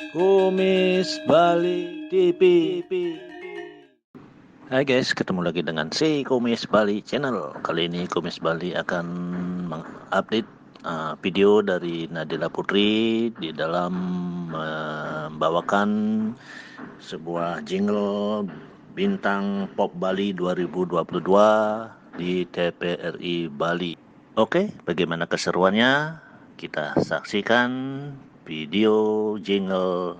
Kumis Bali TV. Hai guys, ketemu lagi dengan si Kumis Bali Channel. Kali ini Kumis Bali akan mengupdate video dari Nadila Putri di dalam membawakan sebuah jingle Bintang Pop Bali 2022 di TPRI Bali. Oke, bagaimana keseruannya? Kita saksikan video jingle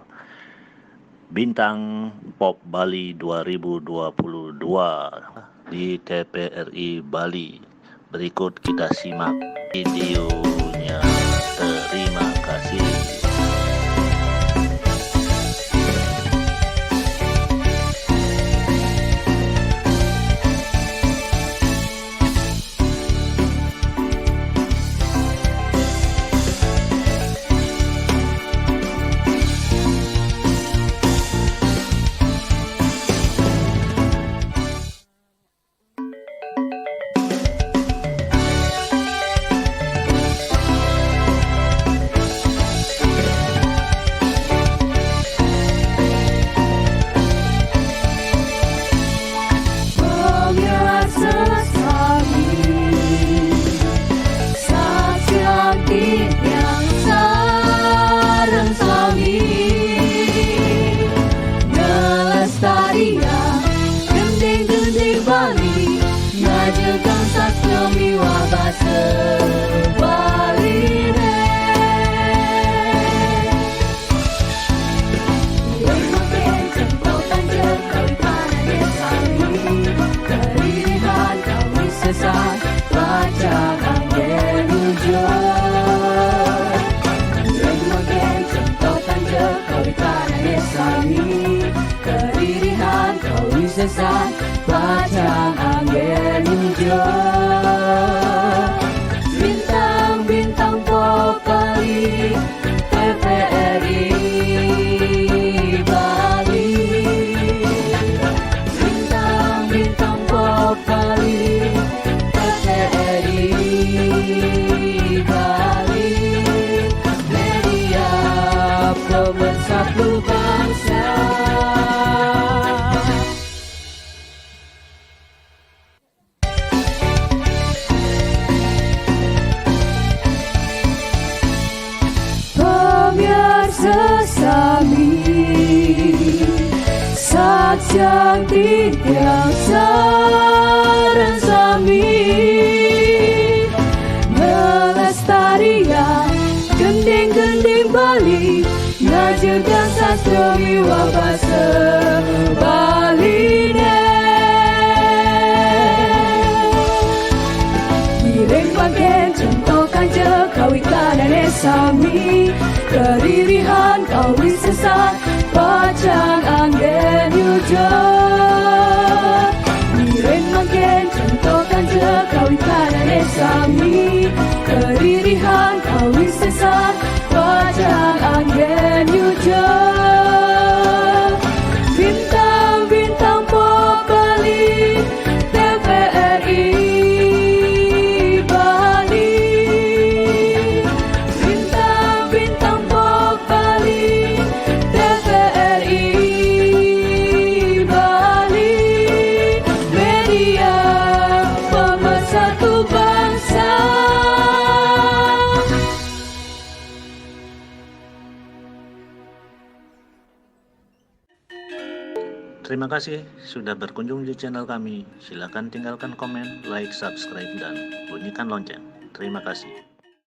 Bintang Pop Bali 2022 di TPRI Bali. Berikut kita simak videonya. Terima kasih. Sesat bacang angin hijau, bintang-bintang pop Bali, TPRI Bali, bintang-bintang pop Bali, TPRI Bali, media pemersatu bangsa. Sesami Sakyakti yang sarensami melestarikan gending-gending Bali, ngajegan sastra wiwabasa Bali Giring bagian contohkan je kawikanan sami, keririhan kawin sesat bacang angin hijau. Giring bagian contohkan je kawikanan sami, keririhan kawin sesat bacang angin hijau. Bintang-bintang pop Bali, TPRI Terima kasih sudah berkunjung di channel kami. Silakan tinggalkan komen, like, subscribe, dan bunyikan lonceng. Terima kasih.